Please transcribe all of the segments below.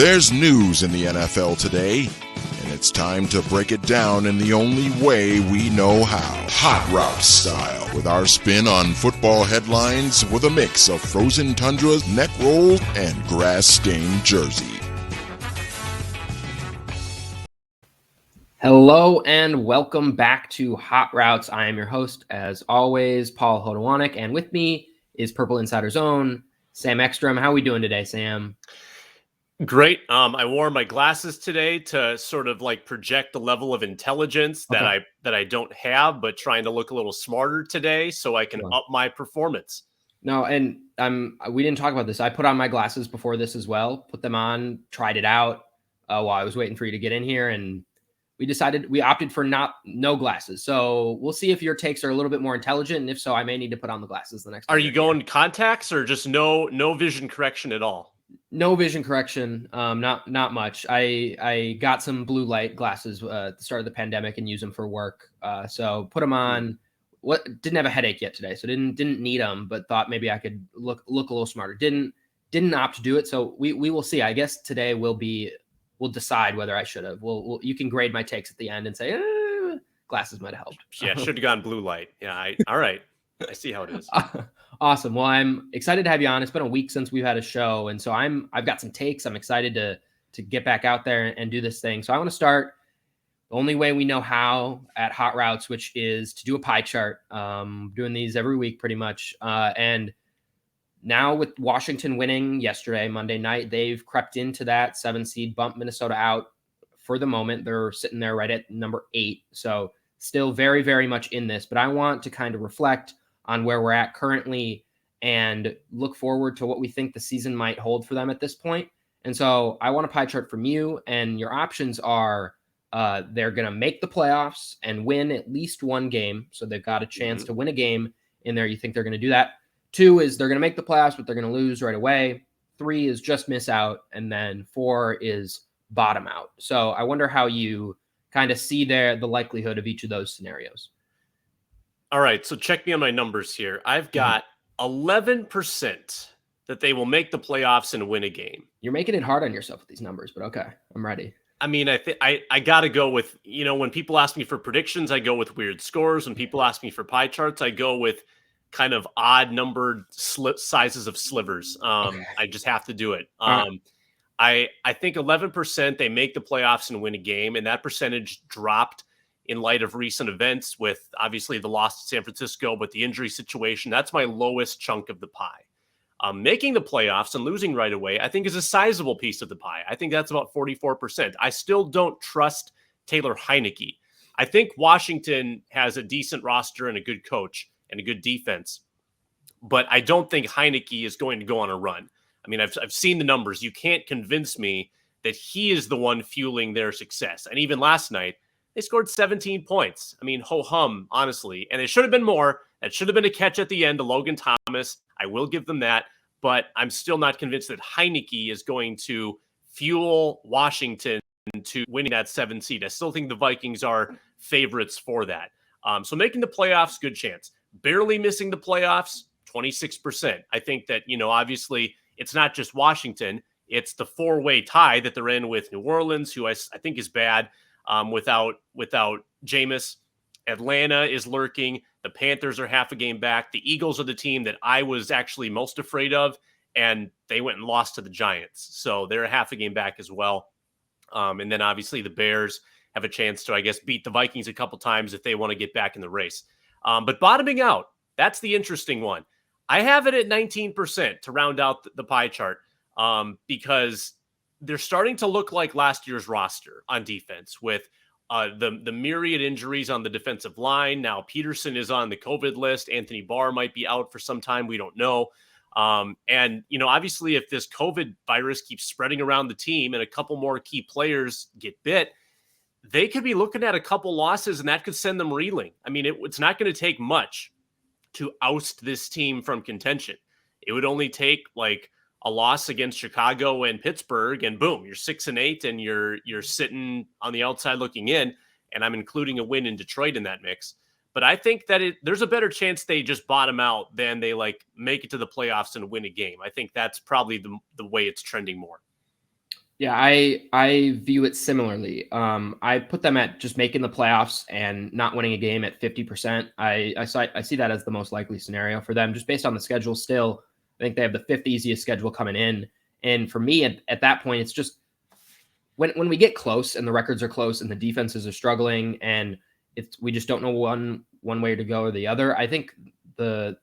There's news in the NFL today, and it's time to break it down in the only way we know how. Hot Route style, with our spin on football headlines with a mix of frozen tundras, neck rolls, and grass-stained jersey. Hello and welcome back to Hot Routes. I am your host, as always, Paul Hodowanic, and with me is Purple Insider's own Sam Ekstrom. How are we doing today, Sam? Great. I wore my glasses today to sort of like project the level of intelligence that I don't have, but trying to look a little smarter today so I can up my performance. No, and we didn't talk about this. I put on my glasses before this as well, put them on, tried it out while I was waiting for you to get in here, and we opted for no glasses. So we'll see if your takes are a little bit more intelligent, and if so, I may need to put on the glasses the next time. Are you going contacts or just no vision correction at all? No vision correction, not much. I got some blue light glasses at the start of the pandemic and used them for work. So put them on. Didn't have a headache yet today, so didn't need them, but thought maybe I could look a little smarter. Didn't opt to do it, so we will see. I guess today we'll decide whether I should have. You can grade my takes at the end and say glasses might have helped. Yeah, should have gone blue light. Yeah, all right. I see how it is. Awesome. Well, I'm excited to have you on. It's been a week since we've had a show, and so I've got some takes. I'm excited to get back out there and do this thing. So I want to start the only way we know how at Hot Routes, which is to do a pie chart. Doing these every week pretty much. And now with Washington winning yesterday, Monday night, they've crept into that 7 seed, bumped Minnesota out for the moment. They're sitting there right at number 8. So still very, very much in this, but I want to kind of reflect on where we're at currently and look forward to what we think the season might hold for them at this point. And so I want a pie chart from you, and your options are they're going to make the playoffs and win at least one game. So they've got a chance to win a game in there. You think they're going to do that? 2 is they're going to make the playoffs, but they're going to lose right away. 3 is just miss out. And then 4 is bottom out. So I wonder how you kind of see the likelihood of each of those scenarios. All right, so check me on my numbers here. I've got 11% that they will make the playoffs and win a game. You're making it hard on yourself with these numbers, but okay, I'm ready. I mean, I got to go with, when people ask me for predictions, I go with weird scores. When people ask me for pie charts, I go with kind of odd numbered sizes of slivers. I just have to do it. I think 11% they make the playoffs and win a game, and that percentage dropped in light of recent events with obviously the loss to San Francisco, but the injury situation. That's my lowest chunk of the pie. Making the playoffs and losing right away, I think, is a sizable piece of the pie. I think that's about 44%. I still don't trust Taylor Heinicke. I think Washington has a decent roster and a good coach and a good defense, but I don't think Heinicke is going to go on a run. I mean, I've seen the numbers. You can't convince me that he is the one fueling their success. And even last night, they scored 17 points. I mean, ho-hum, honestly. And it should have been more. It should have been a catch at the end to Logan Thomas. I will give them that. But I'm still not convinced that Heinicke is going to fuel Washington to winning that 7 seed. I still think the Vikings are favorites for that. So making the playoffs, good chance. Barely missing the playoffs, 26%. I think that, obviously it's not just Washington. It's the 4-way tie that they're in with New Orleans, who I think is bad. Without Jameis. Atlanta is lurking. The Panthers are half a game back. The Eagles are the team that I was actually most afraid of, and they went and lost to the Giants. So they're a half a game back as well. And then obviously the Bears have a chance to, I guess, beat the Vikings a couple times if they want to get back in the race. But bottoming out, that's the interesting one. I have it at 19% to round out the pie chart because they're starting to look like last year's roster on defense with the myriad injuries on the defensive line. Now Peterson is on the COVID list. Anthony Barr might be out for some time. We don't know. And, obviously if this COVID virus keeps spreading around the team and a couple more key players get bit, they could be looking at a couple losses and that could send them reeling. I mean, it's not going to take much to oust this team from contention. It would only take like a loss against Chicago and Pittsburgh, and boom, you're 6-8 and you're sitting on the outside looking in. And I'm including a win in Detroit in that mix. But I think that there's a better chance they just bottom out than they make it to the playoffs and win a game. I think that's probably the way it's trending more. Yeah, I view it similarly. I put them at just making the playoffs and not winning a game at 50%. I see that as the most likely scenario for them, just based on the schedule. Still, I think they have the fifth easiest schedule coming in, and for me at that point, it's just when we get close and the records are close and the defenses are struggling and we just don't know one way to go or the other. I think the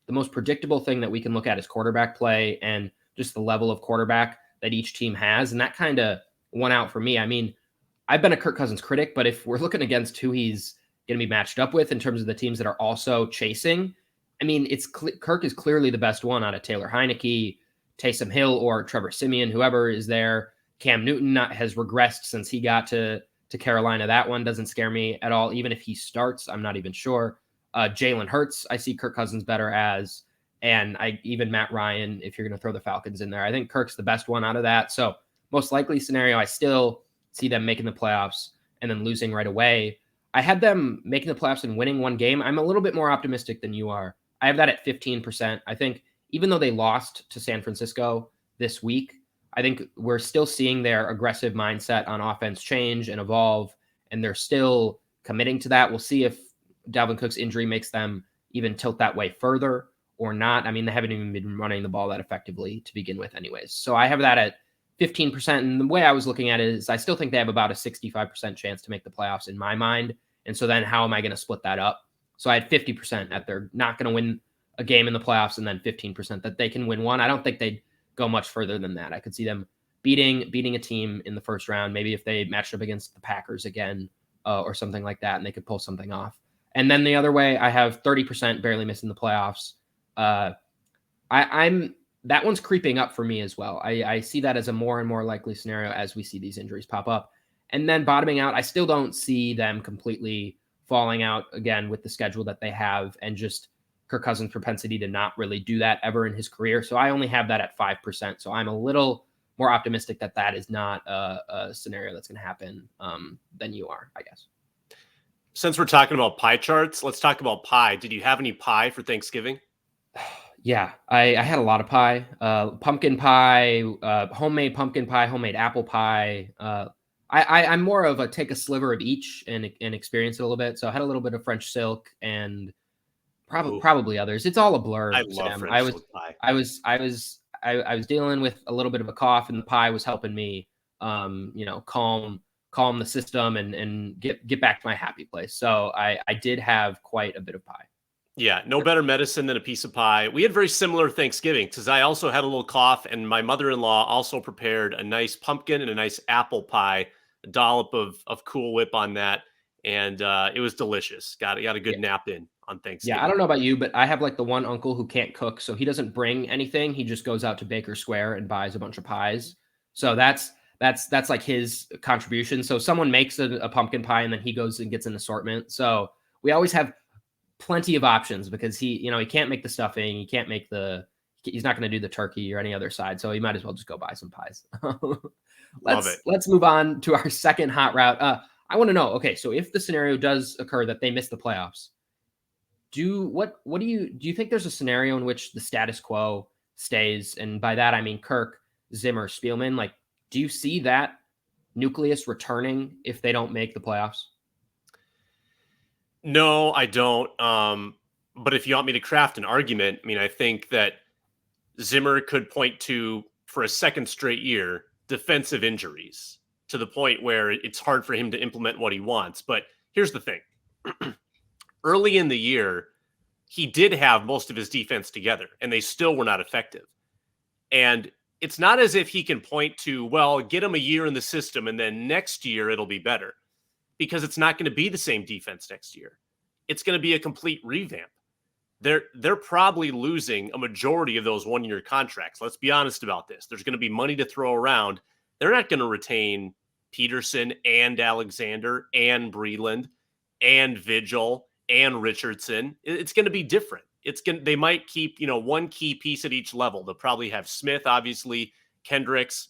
most predictable thing that we can look at is quarterback play and just the level of quarterback that each team has. And that kind of won out for me. I mean, I've been a Kirk Cousins critic, but if we're looking against who he's going to be matched up with in terms of the teams that are also chasing, I mean, Kirk is clearly the best one out of Taylor Heineke, Taysom Hill, or Trevor Siemian, whoever is there. Cam Newton has regressed since he got to Carolina. That one doesn't scare me at all. Even if he starts, I'm not even sure. Jalen Hurts, I see Kirk Cousins better as, and even Matt Ryan, if you're going to throw the Falcons in there. I think Kirk's the best one out of that. So most likely scenario, I still see them making the playoffs and then losing right away. I had them making the playoffs and winning one game. I'm a little bit more optimistic than you are. I have that at 15%. I think even though they lost to San Francisco this week, I think we're still seeing their aggressive mindset on offense change and evolve, and they're still committing to that. We'll see if Dalvin Cook's injury makes them even tilt that way further or not. I mean, they haven't even been running the ball that effectively to begin with anyways. So I have that at 15%. And the way I was looking at it is I still think they have about a 65% chance to make the playoffs in my mind. And so then how am I going to split that up? So I had 50% that they're not going to win a game in the playoffs and then 15% that they can win one. I don't think they'd go much further than that. I could see them beating a team in the first round, maybe if they matched up against the Packers again or something like that, and they could pull something off. And then the other way, I have 30% barely missing the playoffs. I'm that one's creeping up for me as well. I see that as a more and more likely scenario as we see these injuries pop up. And then bottoming out, I still don't see them completely falling out again with the schedule that they have and just Kirk Cousins' propensity to not really do that ever in his career. So I only have that at 5%. So I'm a little more optimistic that that is not a scenario that's going to happen than you are, I guess. Since we're talking about pie charts, let's talk about pie. Did you have any pie for Thanksgiving? Yeah, I had a lot of pie, pumpkin pie, homemade pumpkin pie, homemade apple pie. I'm more of a take a sliver of each and experience it a little bit. So I had a little bit of French silk and probably others. It's all a blur. I love French silk pie. I was dealing with a little bit of a cough, and the pie was helping me, calm the system and get back to my happy place. So I did have quite a bit of pie. Yeah, no better medicine than a piece of pie. We had very similar Thanksgiving because I also had a little cough, and my mother-in-law also prepared a nice pumpkin and a nice apple pie, a dollop of Cool Whip on that, and it was delicious. Got a good nap in on Thanksgiving. Yeah, I don't know about you, but I have like the one uncle who can't cook, so he doesn't bring anything. He just goes out to Baker Square and buys a bunch of pies. So that's like his contribution. So someone makes a pumpkin pie, and then he goes and gets an assortment. So we always have plenty of options because he can't make the stuffing, he's not going to do the turkey or any other side, so he might as well just go buy some pies. Let's move on to our second hot route. I want to know, okay, so if the scenario does occur that they miss the playoffs, do you think there's a scenario in which the status quo stays? And by that I mean Kirk, Zimmer, Spielman. Like, do you see that nucleus returning if they don't make the playoffs? No, I don't. But if you want me to craft an argument, I mean, I think that Zimmer could point to, for a second straight year, defensive injuries to the point where it's hard for him to implement what he wants. But here's the thing. Early in the year, he did have most of his defense together, and they still were not effective. And it's not as if he can point to, well, get him a year in the system, and then next year it'll be better. Because it's not going to be the same defense next year. It's going to be a complete revamp. They're probably losing a majority of those one-year contracts. Let's be honest about this. There's going to be money to throw around. They're not going to retain Peterson and Alexander and Breland and Vigil and Richardson. It's going to be different. They might keep, one key piece at each level. They'll probably have Smith, obviously, Kendricks.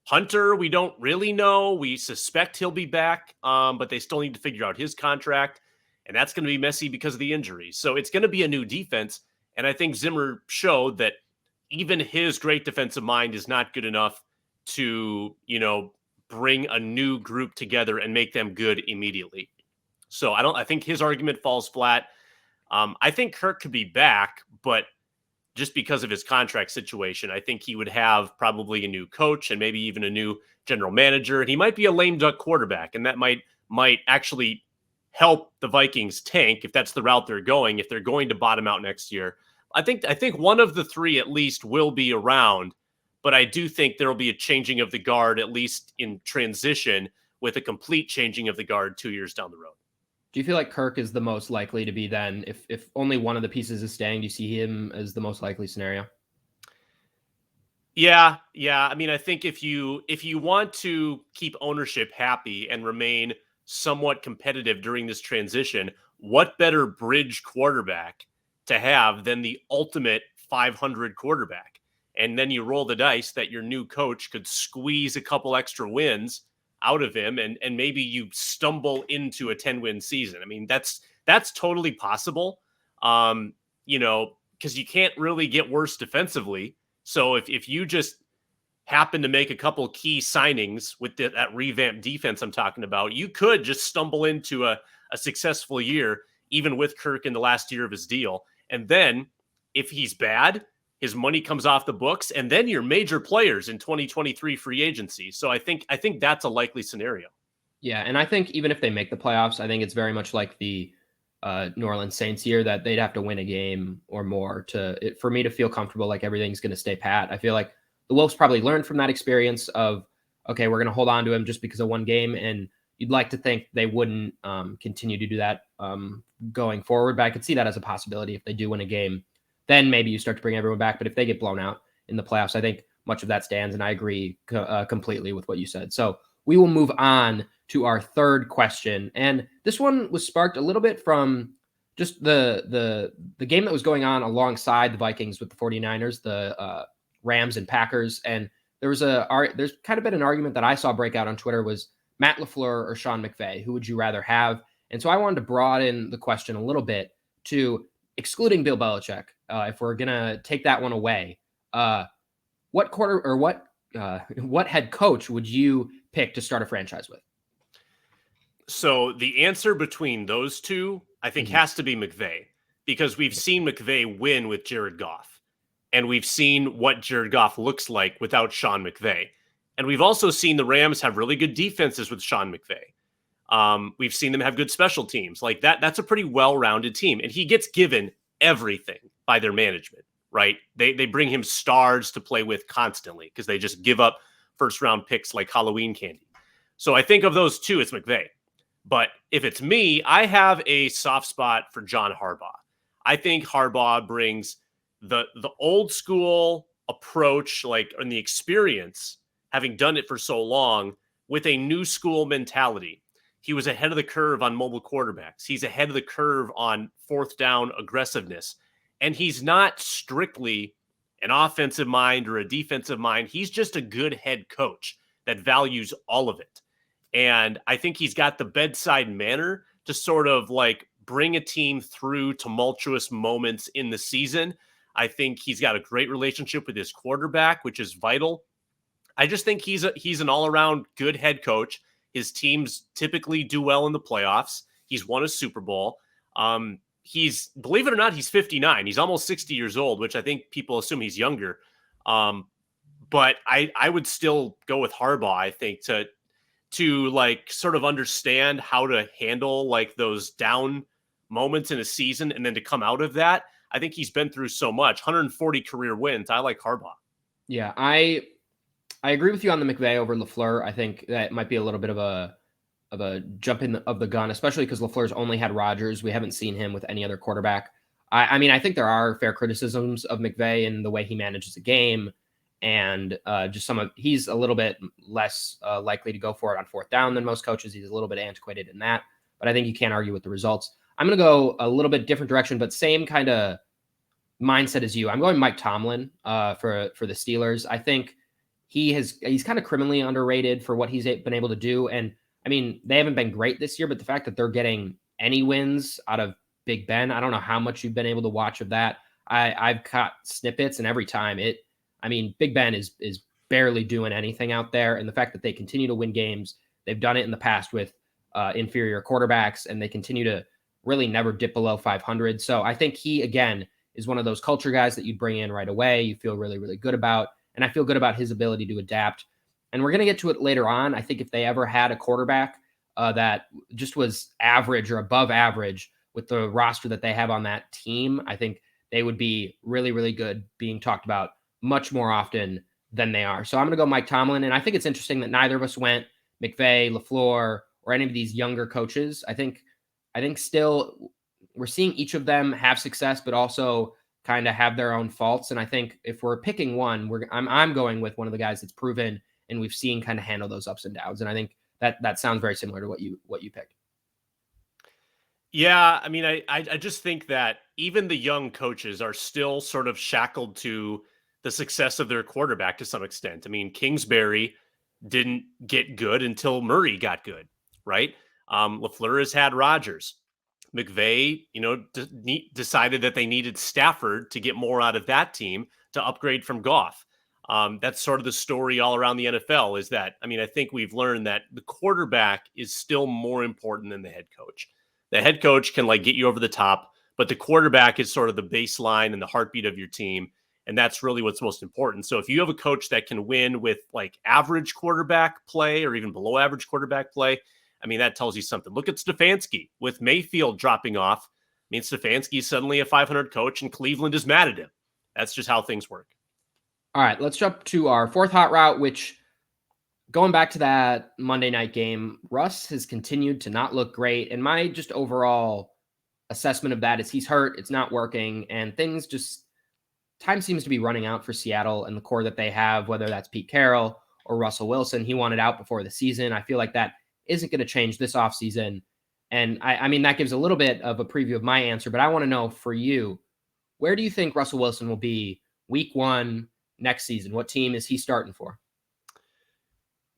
Hunter, we don't really know. We suspect he'll be back, but they still need to figure out his contract, and that's going to be messy because of the injuries. So it's going to be a new defense, and I think Zimmer showed that even his great defensive mind is not good enough to, bring a new group together and make them good immediately. So I think his argument falls flat. I think Kirk could be back, but just because of his contract situation, I think he would have probably a new coach and maybe even a new general manager. And he might be a lame duck quarterback, and that might actually help the Vikings tank if that's the route they're going, if they're going to bottom out next year. I think one of the three at least will be around, but I do think there will be a changing of the guard, at least in transition, with a complete changing of the guard 2 years down the road. Do you feel like Kirk is the most likely to be then, if only one of the pieces is staying, do you see him as the most likely scenario? Yeah. I mean, I think if you want to keep ownership happy and remain somewhat competitive during this transition, what better bridge quarterback to have than the ultimate 500 quarterback? And then you roll the dice that your new coach could squeeze a couple extra wins out of him, and maybe you stumble into a 10-win season. I mean, that's totally possible. Because you can't really get worse defensively. So if you just happen to make a couple key signings with that revamped defense I'm talking about, you could just stumble into a successful year, even with Kirk in the last year of his deal. And then if he's bad, his money comes off the books, and then your major players in 2023 free agency. So I think that's a likely scenario. Yeah, and I think even if they make the playoffs, I think it's very much like the New Orleans Saints year, that they'd have to win a game or more for me to feel comfortable like everything's going to stay pat. I feel like the Wolves probably learned from that experience of, okay, we're going to hold on to him just because of one game, and you'd like to think they wouldn't continue to do that going forward. But I could see that as a possibility. If they do win a game, then maybe you start to bring everyone back. But if they get blown out in the playoffs, I think much of that stands, and I agree completely with what you said. So we will move on to our third question. And this one was sparked a little bit from just the game that was going on alongside the Vikings with the 49ers, the Rams and Packers. And there's kind of been an argument that I saw break out on Twitter was Matt LaFleur or Sean McVay. Who would you rather have? And so I wanted to broaden the question a little bit to excluding Bill Belichick. If we're going to take that one away, what head coach would you pick to start a franchise with? So the answer between those two, I think, has to be McVay, because we've seen McVay win with Jared Goff, and we've seen what Jared Goff looks like without Sean McVay. And we've also seen the Rams have really good defenses with Sean McVay. We've seen them have good special teams like that. That's a pretty well-rounded team, and he gets given everything by their management, right? They bring him stars to play with constantly because they just give up first-round picks like Halloween candy. So I think of those two, it's McVay. But if it's me, I have a soft spot for John Harbaugh. I think Harbaugh brings the old school approach, like, and the experience, having done it for so long, with a new school mentality. He was ahead of the curve on mobile quarterbacks. He's ahead of the curve on fourth down aggressiveness. And he's not strictly an offensive mind or a defensive mind. He's just a good head coach that values all of it. And I think he's got the bedside manner to sort of like bring a team through tumultuous moments in the season. I think he's got a great relationship with his quarterback, which is vital. I just think he's an all-around good head coach. His teams typically do well in the playoffs. He's won a Super Bowl. He's, believe it or not, he's 59. He's almost 60 years old, which I think people assume he's younger. But I would still go with Harbaugh, I think, to like sort of understand how to handle like those down moments in a season and then to come out of that. I think he's been through so much. 140 career wins. I like Harbaugh. Yeah, I agree with you on the McVay over LaFleur. I think that might be a little bit of a jump in of the gun, especially because LaFleur's only had Rodgers. We haven't seen him with any other quarterback. I mean, I think there are fair criticisms of McVay in the way he manages a game, and just he's a little bit less likely to go for it on fourth down than most coaches. He's a little bit antiquated in that, but I think you can't argue with the results. I'm going to go a little bit different direction, but same kind of mindset as you. I'm going Mike Tomlin for the Steelers. I think he's kind of criminally underrated for what he's been able to do. And I mean, they haven't been great this year, but the fact that they're getting any wins out of Big Ben, I don't know how much you've been able to watch of that. I've caught snippets, and every time Big Ben is barely doing anything out there. And the fact that they continue to win games, they've done it in the past with inferior quarterbacks, and they continue to really never dip below 500. So I think he, again, is one of those culture guys that you bring in right away. You feel really, really good about, and I feel good about his ability to adapt. And we're going to get to it later on. I think if they ever had a quarterback that just was average or above average with the roster that they have on that team, I think they would be really, really good, being talked about much more often than they are. So I'm going to go Mike Tomlin. And I think it's interesting that neither of us went McVay, LaFleur, or any of these younger coaches. I think still we're seeing each of them have success, but also kind of have their own faults. And I think if we're picking one, I'm going with one of the guys that's proven and we've seen kind of handle those ups and downs. And I think that sounds very similar to what you picked. Yeah, I mean, I just think that even the young coaches are still sort of shackled to the success of their quarterback to some extent. I mean, Kingsbury didn't get good until Murray got good, right? LaFleur has had Rodgers. McVay, decided that they needed Stafford to get more out of that team to upgrade from Goff. That's sort of the story all around the NFL is that, I mean, I think we've learned that the quarterback is still more important than the head coach. The head coach can get you over the top, but the quarterback is sort of the baseline and the heartbeat of your team. And that's really what's most important. So if you have a coach that can win with average quarterback play or even below average quarterback play, I mean, that tells you something. Look at Stefanski with Mayfield dropping off. I mean, Stefanski is suddenly a 500 coach and Cleveland is mad at him. That's just how things work. All right, let's jump to our fourth hot route, which, going back to that Monday night game, Russ has continued to not look great. And my just overall assessment of that is he's hurt, it's not working, and time seems to be running out for Seattle and the core that they have, whether that's Pete Carroll or Russell Wilson. He wanted out before the season. I feel like that isn't going to change this offseason. And I mean, that gives a little bit of a preview of my answer, but I want to know for you, where do you think Russell Wilson will be week 1 next season? What team is he starting for?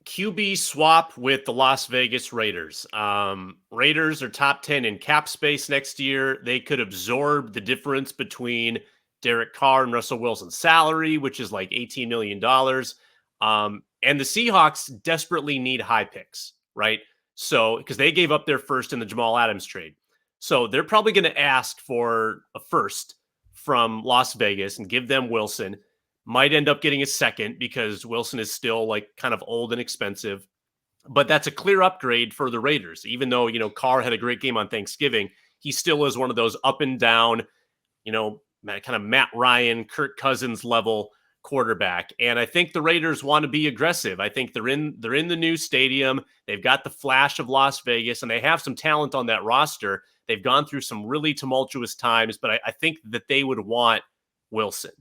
QB swap with the Las Vegas Raiders. Raiders are top 10 in cap space next year. They could absorb the difference between Derek Carr and Russell Wilson's salary, which is $18 million. And the Seahawks desperately need high picks, right? So, because they gave up their first in the Jamal Adams trade. So they're probably going to ask for a first from Las Vegas and give them Wilson. Might end up getting a second because Wilson is still kind of old and expensive. But that's a clear upgrade for the Raiders. Even though, Carr had a great game on Thanksgiving, he still is one of those up and down, kind of Matt Ryan, Kirk Cousins level quarterback. And I think the Raiders want to be aggressive. I think they're in the new stadium. They've got the flash of Las Vegas, and they have some talent on that roster. They've gone through some really tumultuous times, but I think that they would want Wilson.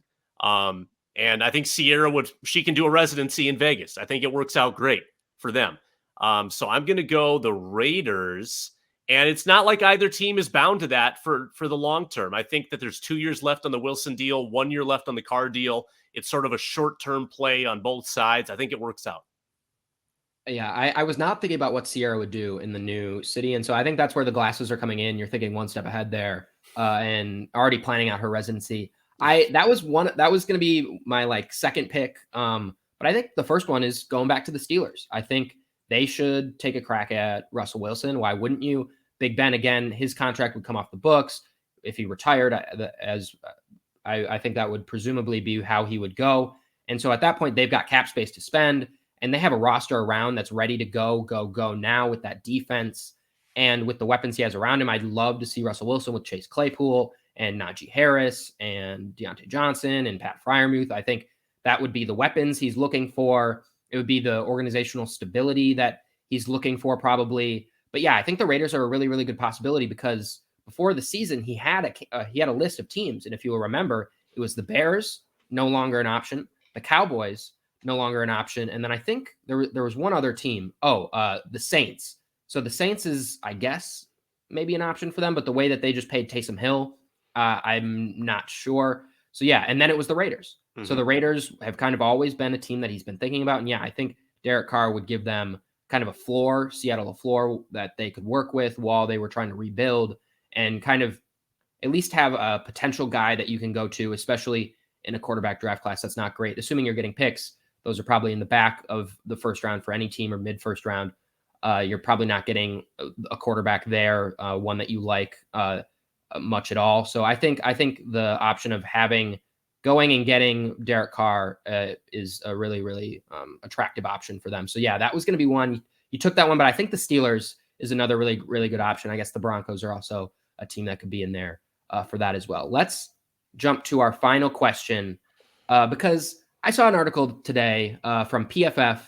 And I think Sierra she can do a residency in Vegas. I think it works out great for them. So I'm going to go the Raiders. And it's not like either team is bound to that for the long term. I think that there's 2 years left on the Wilson deal, 1 year left on the Carr deal. It's sort of a short-term play on both sides. I think it works out. Yeah, I was not thinking about what Sierra would do in the new city. And so I think that's where the glasses are coming in. You're thinking one step ahead there and already planning out her residency. That was going to be my second pick. But I think the first one is going back to the Steelers. I think they should take a crack at Russell Wilson. Why wouldn't you? Big Ben, again, his contract would come off the books if he retired, as I think that would presumably be how he would go. And so at that point, they've got cap space to spend, and they have a roster around that's ready to go now with that defense and with the weapons he has around him. I'd love to see Russell Wilson with Chase Claypool and Najee Harris and Deontay Johnson and Pat Freiermuth. I think that would be the weapons he's looking for. It would be the organizational stability that he's looking for probably. But yeah, I think the Raiders are a really, really good possibility because before the season, he had a list of teams. And if you will remember, it was the Bears, no longer an option. The Cowboys, no longer an option. And then I think there was one other team. The Saints. So the Saints is, I guess, maybe an option for them. But the way that they just paid Taysom Hill, I'm not sure. So yeah, and then it was the Raiders. Mm-hmm. So the Raiders have kind of always been a team that he's been thinking about. And yeah, I think Derek Carr would give them kind of Seattle a floor that they could work with while they were trying to rebuild and kind of at least have a potential guy that you can go to, especially in a quarterback draft class that's not great, assuming you're getting picks those are probably in the back of the first round for any team or mid first round. You're probably not getting a quarterback there, one that you like much at all. So I think the option of going and getting Derek Carr is a really, really attractive option for them. So yeah, that was going to be one. You took that one, but I think the Steelers is another really, really good option. I guess the Broncos are also a team that could be in there for that as well. Let's jump to our final question because I saw an article today from PFF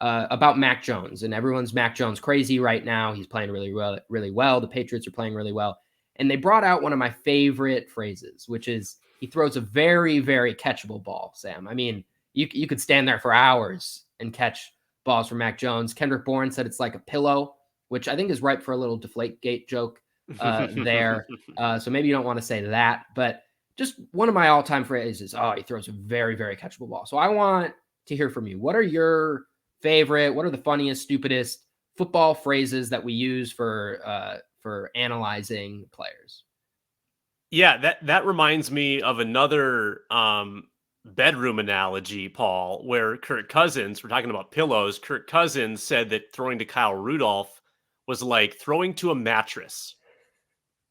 about Mac Jones, and everyone's Mac Jones crazy right now. He's playing really well, really well. The Patriots are playing really well. And they brought out one of my favorite phrases, which is he throws a very, very catchable ball, Sam. I mean, you could stand there for hours and catch balls from Mac Jones. Kendrick Bourne said it's like a pillow, which I think is ripe for a little Deflategate joke there. So maybe you don't want to say that, but just one of my all-time phrases, he throws a very, very catchable ball. So I want to hear from you. What are your favorite, what are the funniest, stupidest football phrases that we use for analyzing players? Yeah, that reminds me of another bedroom analogy, Paul, where Kirk Cousins, we're talking about pillows, Kirk Cousins said that throwing to Kyle Rudolph was like throwing to a mattress.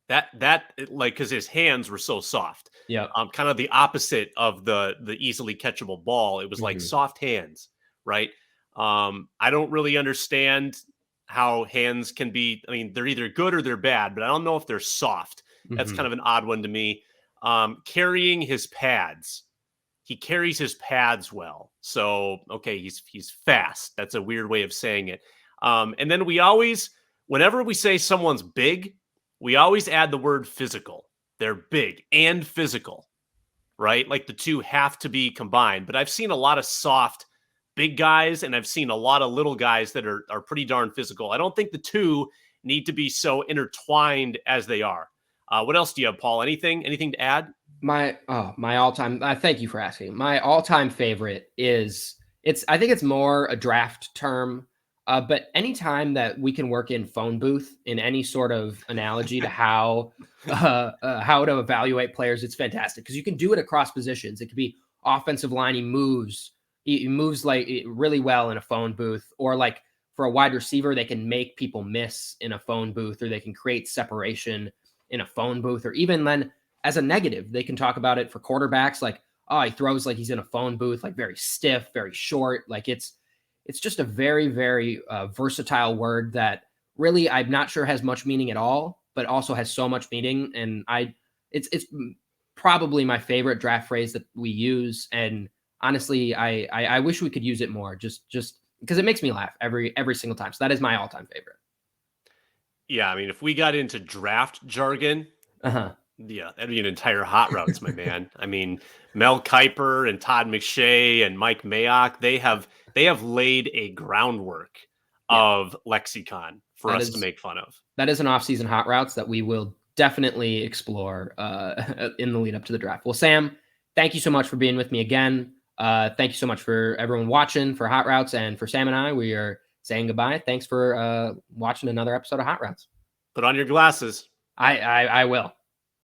That like, because his hands were so soft. Yeah. Kind of the opposite of the easily catchable ball. It was like soft hands, right? I don't really understand how hands can be. I mean, they're either good or they're bad, but I don't know if they're soft. That's kind of an odd one to me. Carrying his pads. He carries his pads well. So, okay, he's fast. That's a weird way of saying it. And then whenever we say someone's big, we always add the word physical. They're big and physical, right? Like the two have to be combined. But I've seen a lot of soft big guys, and I've seen a lot of little guys that are pretty darn physical. I don't think the two need to be so intertwined as they are. What else do you have, Paul? Anything to add? My all-time, thank you for asking. My all-time favorite I think it's more a draft term, but anytime that we can work in phone booth in any sort of analogy to how to evaluate players, it's fantastic because you can do it across positions. It could be offensive line. He moves like really well in a phone booth, or like for a wide receiver, they can make people miss in a phone booth, or they can create separation in a phone booth, or even then as a negative, they can talk about it for quarterbacks. Like, he throws like he's in a phone booth, like very stiff, very short. Like it's just a very, very versatile word that really I'm not sure has much meaning at all, but also has so much meaning. And it's probably my favorite draft phrase that we use. And honestly, I wish we could use it more, just because it makes me laugh every single time. So that is my all-time favorite. Yeah, I mean, if we got into draft jargon, yeah, that'd be an entire Hot Routes, my man. I mean, Mel Kiper and Todd McShay and Mike Mayock, they have laid a groundwork of lexicon for us to make fun of. That is an off-season Hot Routes that we will definitely explore in the lead up to the draft. Well, Sam, thank you so much for being with me again. Thank you so much for everyone watching for Hot Routes, and for Sam and I, we are saying goodbye. Thanks for watching another episode of Hot Routes. Put on your glasses. I will.